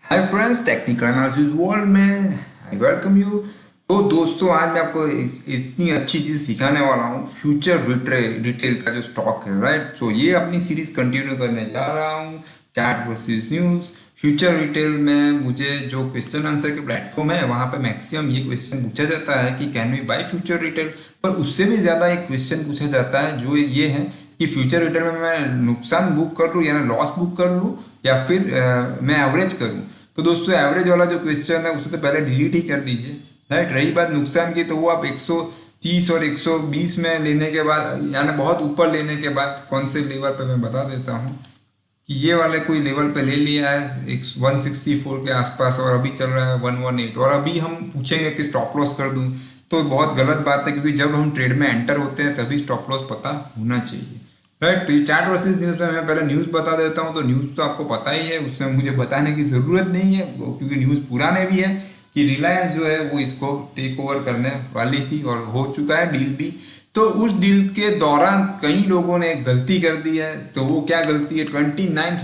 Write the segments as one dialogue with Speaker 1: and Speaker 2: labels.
Speaker 1: Hi friends, technical analysis world में I welcome you. तो दोस्तों, आज मैं आपको इतनी अच्छी चीज़ सिखाने वाला हूँ, फ्यूचर रिटेल का जो स्टॉक है, राइट। सो ये अपनी सीरीज कंटिन्यू करने जा रहा हूँ, chat versus news. Future retail में मुझे जो क्वेश्चन आंसर के प्लेटफॉर्म है वहाँ पे मैक्सिमम ये क्वेश्चन पूछा जाता है कि can we buy Future Retail. पर उससे भी ज़्यादा एक क्वेश्चन पूछा जाता है जो ये है कि फ्यूचर रिटेल में मैं नुकसान बुक कर लूँ यानी लॉस बुक कर लूँ या फिर मैं एवरेज करूँ। तो दोस्तों, एवरेज वाला जो क्वेश्चन है उसे तो पहले डिलीट ही कर दीजिए, राइट। रही बात नुकसान की, तो वो आप 130 और 120 में लेने के बाद यानी बहुत ऊपर लेने के बाद कौन से लेवल पे मैं बता देता हूँ कि ये वाले कोई लेवल पे ले लिया है 164 के आसपास और अभी चल रहा है 118, और अभी हम पूछेंगे कि स्टॉप लॉस कर दूं, तो बहुत गलत बात है, क्योंकि जब हम ट्रेड में एंटर होते हैं तभी स्टॉप लॉस पता होना चाहिए, राइट। तो ये चार्ट वर्सेस न्यूज़ में मैं पहले न्यूज़ बता देता हूँ। तो न्यूज़ तो आपको पता ही है, उसमें मुझे बताने की ज़रूरत नहीं है क्योंकि न्यूज़ पुराने भी है कि रिलायंस जो है वो इसको टेक ओवर करने वाली थी और हो चुका है डील भी। तो उस डील के दौरान कई लोगों ने गलती कर दी है। तो वो क्या गलती है, 29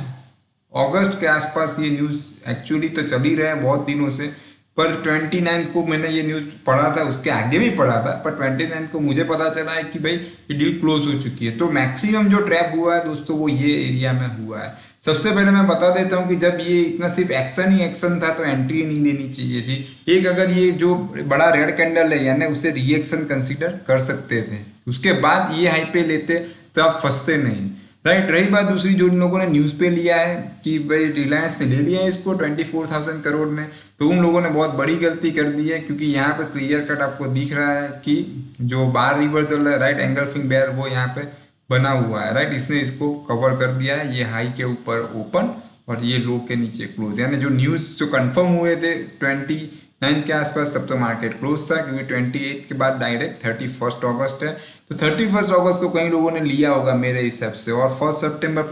Speaker 1: अगस्त के आसपास ये न्यूज़ एक्चुअली तो चल ही रहा है बहुत दिनों से, पर 29 को मैंने ये न्यूज़ पढ़ा था, उसके आगे भी पढ़ा था, पर 29 को मुझे पता चला है कि भाई ये डील क्लोज हो चुकी है। तो मैक्सिमम जो ट्रैप हुआ है दोस्तों वो ये एरिया में हुआ है। सबसे पहले मैं बता देता हूँ कि जब ये इतना सिर्फ एक्शन ही एक्शन था तो एंट्री नहीं लेनी चाहिए थी। एक अगर ये जो बड़ा रेड कैंडल है यानी उसे रिएक्शन कंसिडर कर सकते थे, उसके बाद ये हाई पे लेते तो आप फंसते नहीं, राइट। रही बात दूसरी, जो इन लोगों ने न्यूज़ पे लिया है कि भाई रिलायंस ने ले लिया है इसको 24,000 करोड़ में, तो उन लोगों ने बहुत बड़ी गलती कर दी है, क्योंकि यहाँ पे क्लियर कट आपको दिख रहा है कि जो बार रिवर चल रहा है, राइट, एंगल्फिंग बेयर वो यहाँ पे बना हुआ है, राइट। इसने इसको कवर कर दिया है, ये हाई के ऊपर ओपन और ये लो के नीचे क्लोज, यानी जो न्यूज़ जो कंफर्म हुए थे 29 के आसपास तब तो मार्केट क्लोज था, क्योंकि 28 के बाद डायरेक्ट 31 अगस्त है। तो 31 अगस्त को कई लोगों ने लिया होगा मेरे हिसाब से, और 1 सितंबर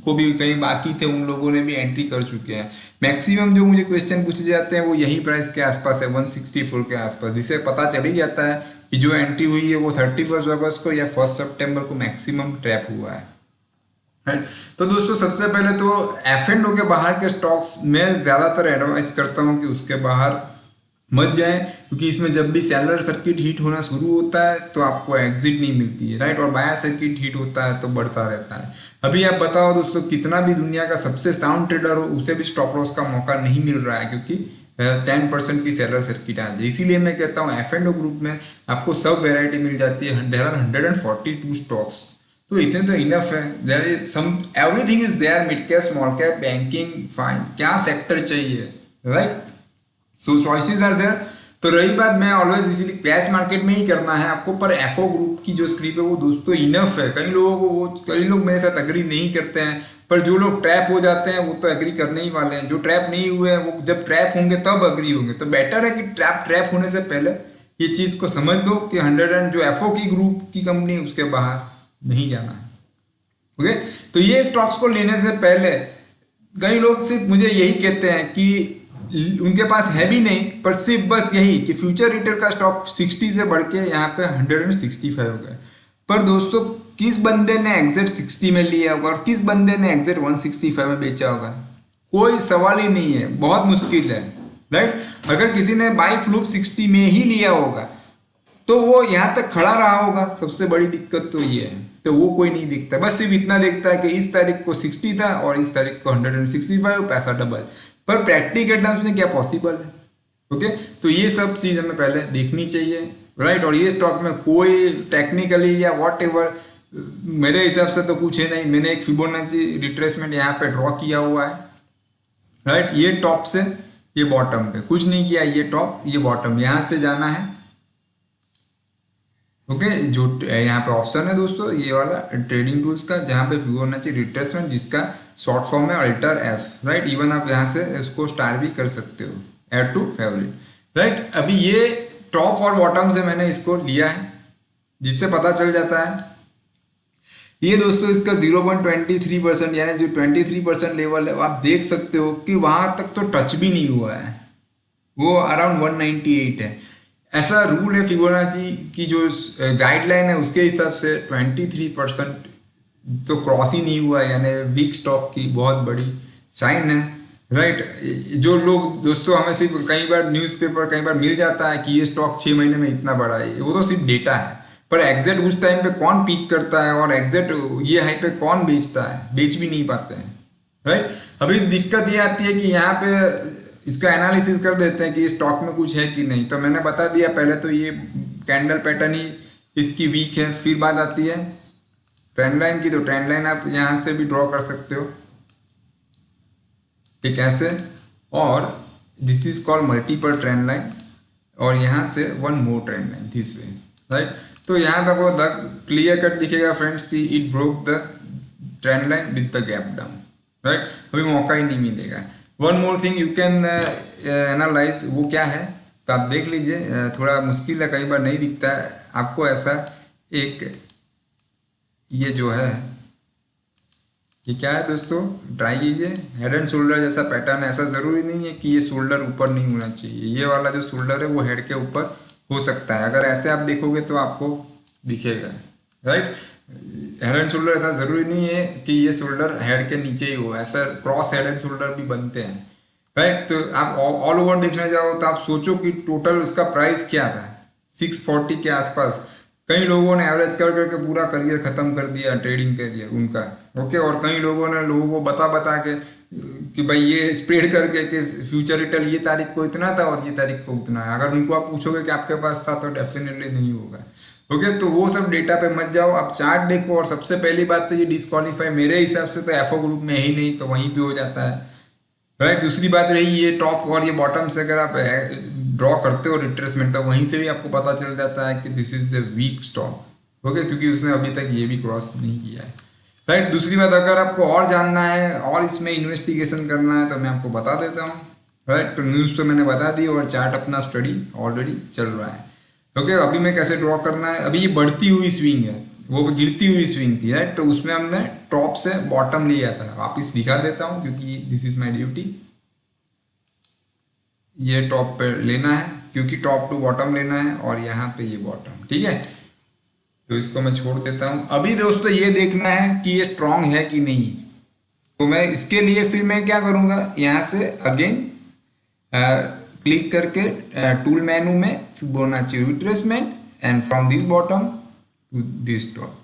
Speaker 1: को भी कई बाकी थे, उन लोगों ने भी एंट्री कर चुके हैं। मैक्सिमम जो मुझे क्वेश्चन पूछे जाते हैं वो यही प्राइस के आसपास है, 164 के आसपास, जिससे पता चल ही जाता है कि जो एंट्री हुई है वो 31 अगस्त को या 1 सितंबर को मैक्सिमम ट्रैप हुआ है, राइट। तो दोस्तों, सबसे पहले तो F&O के बाहर के स्टॉक्स में ज़्यादातर एडवाइस करता हूँ कि उसके बाहर मत जाएं, क्योंकि इसमें जब भी सेलर सर्किट हीट होना शुरू होता है तो आपको एग्जिट नहीं मिलती है, राइट, और बायर सर्किट हीट होता है तो बढ़ता रहता है। अभी आप बताओ दोस्तों, कितना भी दुनिया का सबसे साउंड ट्रेडर हो उसे भी स्टॉप लॉस का मौका नहीं मिल रहा है, क्योंकि 10% की सेलर सर्किट आ जाए। इसीलिए मैं कहता हूँ F&O ग्रुप में आपको सब वेराइटी मिल जाती है, देयर आर 142 स्टॉक्स, तो इतने तो इनफ है। There is some everything is there, mid cap, small cap, banking, fine, क्या सेक्टर चाहिए, right. So choices are there. तो रही बात, मैं ऑलवेज इसीलिए कैश मार्केट में ही करना है आपको, पर एफओ ग्रुप की जो स्क्रिप्ट है वो दोस्तों इनफ है। कई लोगों को वो, कई लोग मेरे साथ एग्री नहीं करते हैं, पर जो लोग ट्रैप हो जाते हैं वो तो एग्री करने ही वाले हैं। जो ट्रैप नहीं हुए हैं वो जब ट्रैप होंगे तब एग्री होंगे। तो बेटर है कि ट्रैप होने से पहले ये चीज़ को समझ दो कि 100 जो एफओ की ग्रुप की कंपनी उसके बाहर नहीं जाना है, ओके। तो ये स्टॉक्स को लेने से पहले कई लोग सिर्फ मुझे यही कहते हैं कि उनके पास है भी नहीं, पर सिर्फ बस यही कि फ्यूचर रिटेल का स्टॉक 60 से बढ़ के यहाँ पे 165 हो गए। पर दोस्तों, किस बंदे ने एग्जिट 60 में लिया होगा और किस बंदे ने एग्जिट 165 में बेचा होगा, कोई सवाल ही नहीं है, बहुत मुश्किल है, राइट। अगर किसी ने बाई फ्लूप 60 में ही लिया होगा तो वो यहाँ तक खड़ा रहा होगा। सबसे बड़ी दिक्कत तो ये है, तो वो कोई नहीं दिखता, बस सिर्फ इतना दिखता है कि इस तारीख को 60 था और इस तारीख को 165, पैसा डबल। पर प्रैक्टिकल टर्म्स में क्या पॉसिबल है, ओके। तो ये सब चीज़ हमें पहले देखनी चाहिए, राइट। और ये स्टॉक में कोई टेक्निकली या वॉट एवर मेरे हिसाब से तो कुछ है नहीं। मैंने एक फिबोनाची रिट्रेसमेंट यहाँ पे ड्रॉ किया हुआ है, राइट। ये टॉप से ये बॉटम पे कुछ नहीं किया, ये टॉप ये बॉटम, यहाँ से जाना है, ओके। जो यहाँ पे ऑप्शन है दोस्तों ये वाला ट्रेडिंग टूल्स का, जहाँ पे फिबोनाची रिट्रेसमेंट, जिसका शॉर्ट फॉर्म है अल्टर एफ, राइट। इवन आप यहाँ से इसको स्टार भी कर सकते हो, ऐड टू फेवरेट, राइट। अभी ये टॉप और बॉटम से मैंने इसको लिया है, जिससे पता चल जाता है ये दोस्तों इसका 0.23% यानी जो 23% लेवल है आप देख सकते हो कि वहां तक तो टच भी नहीं हुआ है, वो अराउंड 198 है। ऐसा रूल है फिबोनाची की जो गाइडलाइन है उसके हिसाब से 23% तो क्रॉस ही नहीं हुआ है, यानी वीक स्टॉक की बहुत बड़ी साइन है, राइट। जो लोग दोस्तों हमें सिर्फ कई बार न्यूज़पेपर कई बार मिल जाता है कि ये स्टॉक 6 महीने में इतना बढ़ा है, वो तो सिर्फ डेटा है, पर एग्जैक्ट उस टाइम पे कौन पीक करता है और एग्जैक्ट ये हाई पे कौन बेचता है, बेच भी नहीं पाते हैं। राइट। अभी दिक्कत ये आती है कि यहाँ पे इसका एनालिसिस कर देते हैं कि स्टॉक में कुछ है कि नहीं। तो मैंने बता दिया पहले, तो ये कैंडल पैटर्न ही इसकी वीक है। फिर बात आती है ट्रेंड लाइन की, तो ट्रेंड लाइन आप यहाँ से भी ड्रॉ कर सकते हो कि कैसे, और this is called multiple trend line, और यहाँ से one more trend line this way. Right. तो यहाँ पे आपको द क्लियर कट दिखेगा फ्रेंड्स कि it broke the trend line with the gap down. Right. अभी मौका ही नहीं मिलेगा। One more thing you can analyse, वो क्या है तो आप देख लीजिए। थोड़ा मुश्किल है, कई बार नहीं दिखता है आपको ऐसा। एक ये जो है, ये क्या है दोस्तों, ट्राई कीजिए। हेड एंड शोल्डर जैसा पैटर्न है। ऐसा ज़रूरी नहीं है कि ये शोल्डर ऊपर नहीं होना चाहिए, ये वाला जो शोल्डर है वो हेड के ऊपर हो सकता है। अगर ऐसे आप देखोगे तो आपको दिखेगा। राइट। हेड एंड शोल्डर ऐसा ज़रूरी नहीं है कि ये शोल्डर हेड के नीचे ही हो, ऐसा क्रॉस हेड एंड शोल्डर भी बनते हैं। राइट। तो आप ऑल ओवर देखने जाओ तो आप सोचो कि टोटल उसका प्राइस क्या था, 640 के आसपास। कई लोगों ने एवरेज कर करके पूरा करियर खत्म कर दिया, ट्रेडिंग करियर उनका। ओके। और कई लोगों ने लोगों को बता बता के कि भाई ये स्प्रेड करके कि फ्यूचर रिटर्न ये तारीख को इतना था और ये तारीख को उतना है। अगर उनको आप पूछोगे कि आपके पास था तो डेफिनेटली नहीं होगा। ओके। तो वो सब डेटा पे मत जाओ, आप चार्ट देखो। और सबसे पहली बात तो ये डिस्क्वालीफाई मेरे हिसाब से तो एफओ ग्रुप में है ही नहीं, तो वहीं पे हो जाता है। राइट। दूसरी बात रही ये टॉप और ये बॉटम से अगर आप ड्रॉ करते हो रिट्रेसमेंट, तो वहीं से भी आपको पता चल जाता है कि this is the weak stock. Okay. क्योंकि उसने अभी तक ये भी क्रॉस नहीं किया है। राइट। दूसरी बात, अगर आपको और जानना है और इसमें इन्वेस्टिगेशन करना है तो मैं आपको बता देता हूँ। राइट। तो न्यूज़ तो मैंने बता दी और चार्ट अपना स्टडी ऑलरेडी चल रहा है। ओके। अभी मैं कैसे ड्रॉ करना है, अभी ये बढ़ती हुई स्विंग है, वो गिरती हुई स्विंग थी। राइट। तो उसमें हमने टॉप से बॉटम लिया था, वापिस दिखा देता हूँ क्योंकि दिस इज माई ड्यूटी। ये टॉप पे लेना है क्योंकि टॉप टू बॉटम लेना है, और यहाँ पे ये बॉटम। ठीक है। तो इसको मैं छोड़ देता हूँ। अभी दोस्तों ये देखना है कि ये स्ट्रांग है कि नहीं। तो मैं इसके लिए फिर मैं क्या करूँगा, यहाँ से अगेन क्लिक करके टूल मेनू में Fibonacci retracement and from this bottom to this top.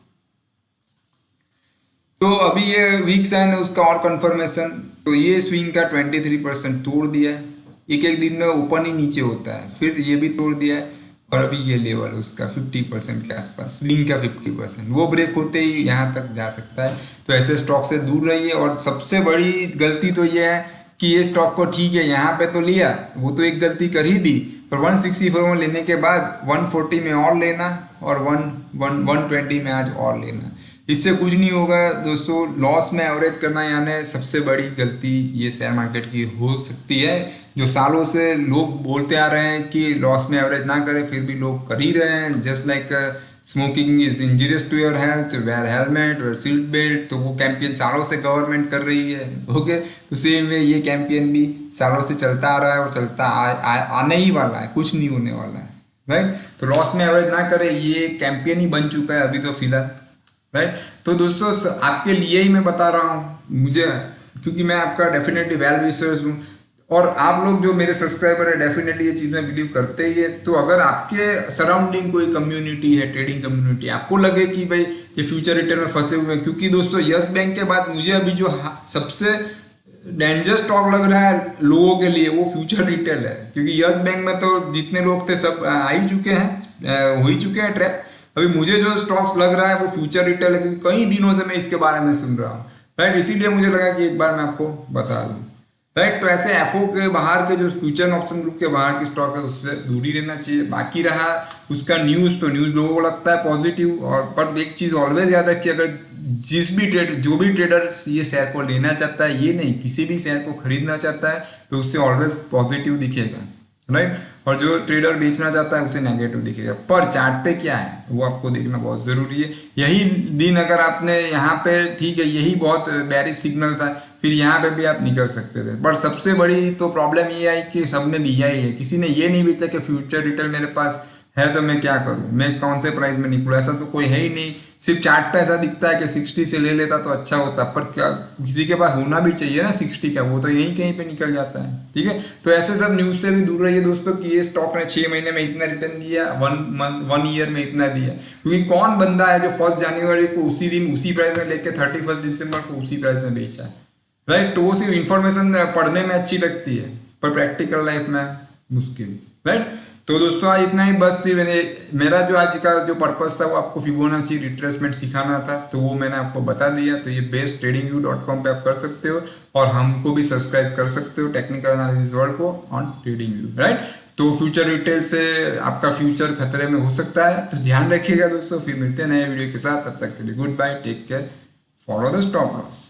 Speaker 1: तो अभी ये वीक साइन है उसका और कंफर्मेशन। तो ये स्विंग का 23% तोड़ दिया है। एक एक दिन में ऊपर ही नीचे होता है, फिर ये भी तोड़ दिया है। और अभी ये लेवल उसका 50% के आसपास, स्विंग का 50%, वो ब्रेक होते ही यहाँ तक जा सकता है। तो ऐसे स्टॉक से दूर रहिए। और सबसे बड़ी गलती तो ये है कि ये स्टॉक को ठीक है यहाँ पे तो लिया, वो तो एक गलती कर ही दी, पर 164 में लेने के बाद 140 में और लेना और 120 में आज और लेना, इससे कुछ नहीं होगा दोस्तों। लॉस में एवरेज करना यानी सबसे बड़ी गलती ये शेयर मार्केट की हो सकती है, जो सालों से लोग बोलते आ रहे हैं कि लॉस में एवरेज ना करें, फिर भी लोग कर ही रहे हैं। Just like smoking is injurious to your health, wear helmet, wear seat belt. तो वो कैंपेन सालों से गवर्नमेंट कर रही है। ओके। तो सेम वे ये कैंपेन भी सालों से चलता आ रहा है और चलता आने ही वाला है, कुछ नहीं होने वाला है। राइट। तो लॉस में एवरेज ना करें, ये कैंपेन ही बन चुका है अभी तो फिलहाल। राइट। तो दोस्तों आपके लिए ही मैं बता रहा हूँ, मुझे, क्योंकि मैं आपका डेफिनेटली वेल विशर्स हूँ और आप लोग जो मेरे सब्सक्राइबर है डेफिनेटली ये चीज़ में बिलीव करते ही है। तो अगर आपके सराउंडिंग कोई कम्युनिटी है, ट्रेडिंग कम्युनिटी, आपको लगे कि भाई ये फ्यूचर रिटर्न में फंसे हुए हैं, क्योंकि दोस्तों यस बैंक के बाद मुझे अभी जो सबसे डेंजर स्टॉक लग रहा है लोगों के लिए वो फ्यूचर रिटेल है। क्योंकि यस बैंक में तो जितने लोग थे सब आ ही चुके हैं, हो ही चुके हैं ट्रैप। अभी मुझे जो स्टॉक्स लग रहा है वो फ्यूचर रिटेल है, क्योंकि कई दिनों से मैं इसके बारे में सुन रहा हूँ। राइट। इसीलिए मुझे लगा कि एक बार मैं आपको बता दूँ। राइट। तो ऐसे एफओ के बाहर के जो फ्यूचर ऑप्शन ग्रुप के बाहर की स्टॉक है उससे दूरी रहना चाहिए। बाकी रहा उसका न्यूज़, तो न्यूज़ लोगों को लगता है पॉजिटिव, और पर एक चीज़ ऑलवेज याद रखिए, अगर जो भी ट्रेडर ये शेयर को लेना चाहता है, ये नहीं किसी भी शेयर को खरीदना चाहता है, तो उससे ऑलवेज पॉजिटिव दिखेगा। राइट। और जो ट्रेडर बेचना चाहता है उसे नेगेटिव दिखेगा। पर चार्ट पे क्या है वो आपको देखना बहुत ज़रूरी है। यही दिन अगर आपने यहाँ पे, ठीक है यही बहुत बेरिश सिग्नल था, फिर यहाँ पे भी आप निकल सकते थे। पर सबसे बड़ी तो प्रॉब्लम ये आई कि सबने लिया ही है, किसी ने ये नहीं बेचा कि फ्यूचर रिटर्न मेरे पास है तो मैं क्या करूं, मैं कौन से प्राइस में निकलूं, ऐसा तो कोई है ही नहीं। सिर्फ चार्ट पे ऐसा दिखता है कि 60 से ले लेता तो अच्छा होता, पर क्या किसी के पास होना भी चाहिए ना 60 का, वो तो यहीं कहीं पे निकल जाता है। ठीक है, तो ऐसे सब न्यूज से भी दूर रहिए दोस्तों कि ये स्टॉक ने 6 महीने में इतना रिटर्न दिया, 1 ईयर में इतना दिया, क्योंकि कौन बंदा है जो 1 जनवरी को उसी दिन उसी प्राइस में लेके 31 दिसंबर को उसी प्राइस में बेचा है, राइट। तो वो सिर्फ इंफॉर्मेशन पढ़ने में अच्छी लगती है, पर प्रैक्टिकल लाइफ में मुश्किल, राइट। तो दोस्तों आज इतना ही, बस मेरा जो आज का जो पर्पस था वो आपको फिबोनाची रिट्रेसमेंट सिखाना था, तो वो मैंने आपको बता दिया। तो ये बेस्ट tradingview.com पे आप कर सकते हो, और हमको भी सब्सक्राइब कर सकते हो टेक्निकल एनालिसिस वर्ल्ड को ऑन TradingView, राइट। तो फ्यूचर रिटेल से आपका फ्यूचर खतरे में हो सकता है, तो ध्यान रखिएगा दोस्तों। फिर मिलते हैं नए वीडियो के साथ, तब तक के लिए goodbye, take care, follow the stop loss.